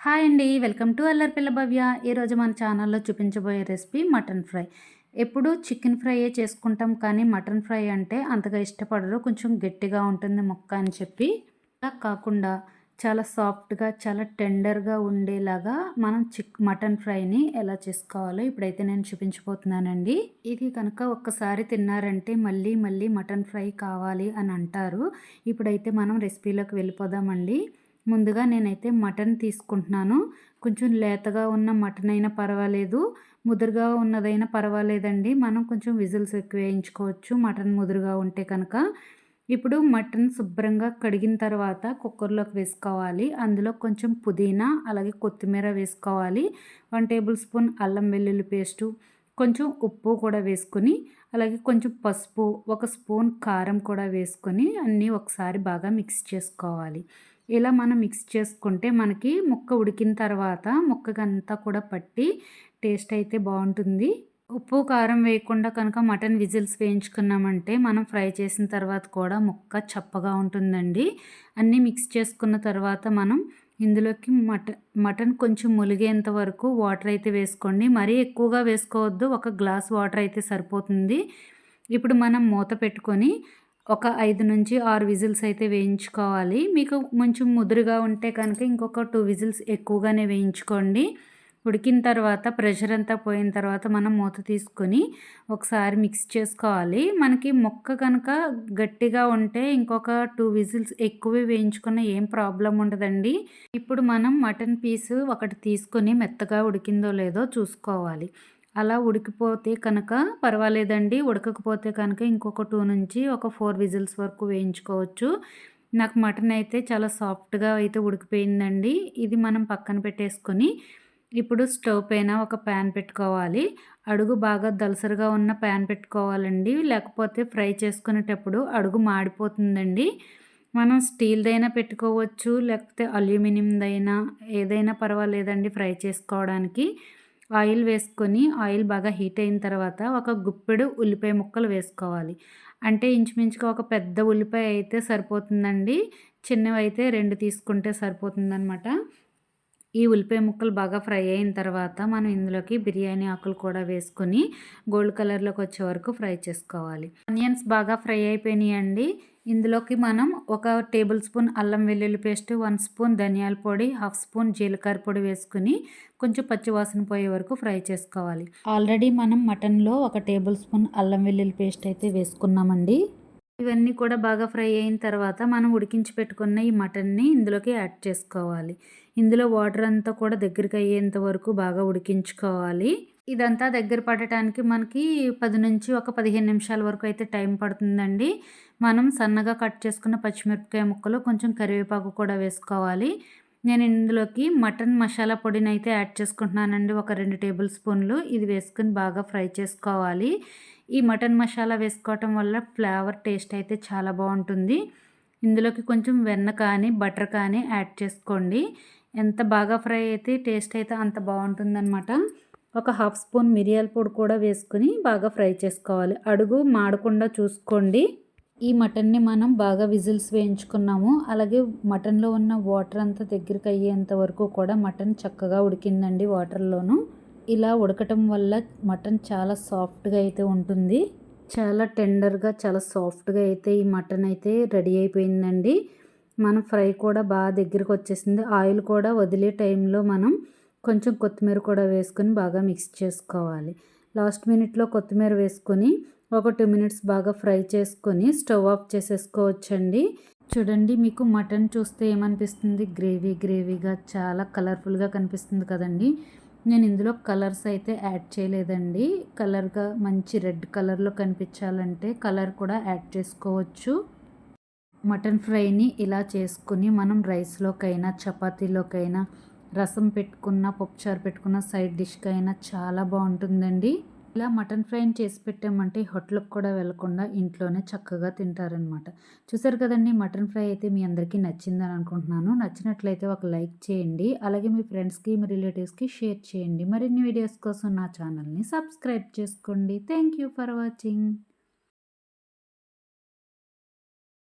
Hi అండి. Welcome to అల్లరి పిల్ల భవ్య. ఈరోజు మన ఛానల్‌లో చూపించబోయే రెసిపీ మటన్ ఫ్రై. ఎప్పుడూ చికెన్ ఫ్రైయే చేసుకుంటాం కానీ మటన్ ఫ్రై అంటే అంతగా ఇష్టపడరు. కొంచెం గట్టిగా ఉంటుంది ముక్క అని చెప్పి. అలా కాకుండా చాలా సాఫ్ట్‌గా, చాలా టెండర్‌గా ఉండేలాగా మనం మటన్ ఫ్రైని ఎలా చేసుకోవాలో ఇప్పుడైతే నేను చూపించబోతున్నానండి. ఇది కనుక ఒక్కసారి తిన్నారంటే మళ్ళీ మళ్ళీ మటన్ ఫ్రై కావాలి అని అంటారు. ఇప్పుడైతే మనం రెసిపీలోకి వెళ్ళిపోదామండి. ముందుగా నేనైతే మటన్ తీసుకుంటున్నాను. కొంచెం లేతగా ఉన్న మటన్ అయినా పర్వాలేదు, ముదురుగా ఉన్నదైనా పర్వాలేదండి. మనం కొంచెం విజిల్స్ ఎక్కువ వేయించుకోవచ్చు మటన్ ముదురుగా ఉంటే కనుక. ఇప్పుడు మటన్ శుభ్రంగా కడిగిన తర్వాత కుక్కర్లోకి వేసుకోవాలి. అందులో కొంచెం పుదీనా, అలాగే కొత్తిమీర వేసుకోవాలి. 1 టేబుల్ స్పూన్ అల్లం వెల్లుల్లి పేస్టు, కొంచెం ఉప్పు కూడా వేసుకొని, అలాగే కొంచెం పసుపు, 1 స్పూన్ కారం కూడా వేసుకొని అన్నీ ఒకసారి బాగా మిక్స్ చేసుకోవాలి. ఇలా మనం మిక్స్ చేసుకుంటే మనకి ముక్క ఉడికిన తర్వాత ముక్కకంతా కూడా పట్టి టేస్ట్ అయితే బాగుంటుంది. ఉప్పు కారం వేయకుండా కనుక మటన్ విజిల్స్ వేయించుకున్నామంటే మనం ఫ్రై చేసిన తర్వాత కూడా ముక్క చప్పగా ఉంటుందండి. అన్నీ మిక్స్ చేసుకున్న తర్వాత మనం ఇందులోకి మటన్ కొంచెం ములిగేంత వరకు వాటర్ అయితే వేసుకోండి. మరీ ఎక్కువగా వేసుకోవద్దు. 1 గ్లాస్ వాటర్ అయితే సరిపోతుంది. ఇప్పుడు మనం మూత పెట్టుకొని ఒక 5-6 విజిల్స్ అయితే వేయించుకోవాలి. మీకు కొంచెం ముదురుగా ఉంటే కనుక ఇంకొక 2 విజిల్స్ ఎక్కువగానే వేయించుకోండి. ఉడికిన తర్వాత ప్రెషర్ అంతా పోయిన తర్వాత మనం మూత తీసుకొని ఒకసారి మిక్స్ చేసుకోవాలి. మనకి ముక్క కనుక గట్టిగా ఉంటే ఇంకొక 2 విజిల్స్ ఎక్కువే వేయించుకున్న ఏం ప్రాబ్లం ఉండదండి. ఇప్పుడు మనం మటన్ పీసు ఒకటి తీసుకొని మెత్తగా ఉడికిందో లేదో చూసుకోవాలి. అలా ఉడికిపోతే కనుక పర్వాలేదండి. ఉడకకపోతే కనుక ఇంకొక 2 నుంచి ఒక 4 విజిల్స్ వరకు వేయించుకోవచ్చు. నాకు మటన్ అయితే చాలా సాఫ్ట్‌గా అయితే ఉడికిపోయిందండి. ఇది మనం పక్కన పెట్టేసుకొని ఇప్పుడు స్టవ్ పైన ఒక ప్యాన్ పెట్టుకోవాలి. అడుగు బాగా దలసరిగా ఉన్న ప్యాన్ పెట్టుకోవాలండి. లేకపోతే ఫ్రై చేసుకునేటప్పుడు అడుగు మాడిపోతుందండి. మనం స్టీల్‌దైనా పెట్టుకోవచ్చు, లేకపోతే అల్యూమినియందైనా ఏదైనా పర్వాలేదండి ఫ్రై చేసుకోవడానికి. ఆయిల్ వేసుకొని ఆయిల్ బాగా హీట్ అయిన తర్వాత ఒక గుప్పెడు ఉల్లిపాయ ముక్కలు వేసుకోవాలి. అంటే ఇంచుమించుగా ఒక పెద్ద ఉల్లిపాయ అయితే సరిపోతుందండి. చిన్నవైతే 2 తీసుకుంటే సరిపోతుందనమాట. ఈ ఉల్లిపాయ ముక్కలు బాగా ఫ్రై అయిన తర్వాత మనం ఇందులోకి బిర్యానీ ఆకులు కూడా వేసుకొని గోల్డ్ కలర్లోకి వచ్చే వరకు ఫ్రై చేసుకోవాలి. ఆనియన్స్ బాగా ఫ్రై అయిపోయినాయండి. ఇందులోకి మనం 1 టేబుల్ స్పూన్ అల్లం వెల్లుల్లి పేస్ట్, 1 స్పూన్ ధనియాల పొడి, 1/2 స్పూన్ జీలకర్ర పొడి వేసుకుని కొంచెం పచ్చివాసన పోయే వరకు ఫ్రై చేసుకోవాలి. ఆల్రెడీ మనం మటన్లో 1 టేబుల్ స్పూన్ అల్లం వెల్లుల్లి పేస్ట్ అయితే వేసుకున్నామండి. ఇవన్నీ కూడా బాగా ఫ్రై అయిన తర్వాత మనం ఉడికించి పెట్టుకున్న ఈ మటన్ని ఇందులోకి యాడ్ చేసుకోవాలి. ఇందులో వాటర్ అంతా కూడా దగ్గరికి అయ్యేంత వరకు బాగా ఉడికించుకోవాలి. ఇదంతా దగ్గర పడటానికి మనకి 10 నుంచి ఒక 15 నిమిషాల వరకు అయితే టైం పడుతుందండి. మనం సన్నగా కట్ చేసుకున్న పచ్చిమిరపకాయ ముక్కలు, కొంచెం కరివేపాకు కూడా వేసుకోవాలి. నేను ఇందులోకి మటన్ మసాలా పొడిని అయితే యాడ్ చేసుకుంటున్నానండి. ఒక 2 టేబుల్ స్పూన్లు. ఇది వేసుకొని బాగా ఫ్రై చేసుకోవాలి. ఈ మటన్ మసాలా వేసుకోవటం వల్ల ఫ్లేవర్ టేస్ట్ అయితే చాలా బాగుంటుంది. ఇందులోకి కొంచెం వెన్న కానీ బటర్ కానీ యాడ్ చేసుకోండి. ఎంత బాగా ఫ్రై అయితే టేస్ట్ అయితే అంత బాగుంటుందన్నమాట. ఒక 1/2 స్పూన్ మిరియాల పొడి కూడా వేసుకుని బాగా ఫ్రై చేసుకోవాలి. అడుగు మాడకుండా చూసుకోండి. ఈ మటన్ని మనం బాగా విజిల్స్ వేయించుకున్నాము. అలాగే మటన్లో ఉన్న వాటర్ అంతా దగ్గరికి అయ్యేంత వరకు కూడా మటన్ చక్కగా ఉడికిందండి వాటర్లోను. ఇలా ఉడకటం వల్ల మటన్ చాలా సాఫ్ట్గా అయితే ఉంటుంది. చాలా టెండర్గా, చాలా సాఫ్ట్గా అయితే ఈ మటన్ అయితే రెడీ అయిపోయిందండి. మనం ఫ్రై కూడా బాగా దగ్గరికి వచ్చేసింది. ఆయిల్ కూడా వదిలే టైంలో మనం కొంచెం కొత్తిమీర కూడా వేసుకొని బాగా మిక్స్ చేసుకోవాలి. లాస్ట్ మినిట్లో కొత్తిమీర వేసుకొని ఒక 2 మినిట్స్ బాగా ఫ్రై చేసుకొని స్టవ్ ఆఫ్ చేసేసుకోవచ్చండి. చూడండి, మీకు మటన్ చూస్తే ఏమనిపిస్తుంది? గ్రేవీగా చాలా కలర్ఫుల్గా కనిపిస్తుంది కదండి. నేను ఇందులో కలర్స్ అయితే యాడ్ చేయలేదండి. కలర్గా మంచి రెడ్ కలర్లో కనిపించాలంటే కలర్ కూడా యాడ్ చేసుకోవచ్చు. మటన్ ఫ్రైని ఇలా చేసుకుని మనం రైస్లోకైనా, చపాతీలోకైనా, రసం పెట్టుకున్న, పప్పుచారు పెట్టుకున్న, సైడ్ డిష్కైనా చాలా బాగుంటుందండి. ఇలా మటన్ ఫ్రైని చేసి పెట్టామంటే హోటల్కి కూడా వెళ్ళకుండా ఇంట్లోనే చక్కగా తింటారనమాట. చూసారు కదండి, మటన్ ఫ్రై అయితే మీ అందరికీ నచ్చిందని అనుకుంటున్నాను. నచ్చినట్లయితే ఒక లైక్ చేయండి. అలాగే మీ ఫ్రెండ్స్కి, మీ రిలేటివ్స్కి షేర్ చేయండి. మరిన్ని వీడియోస్ కోసం నా ఛానల్ని సబ్స్క్రైబ్ చేసుకోండి. Thank you for watching.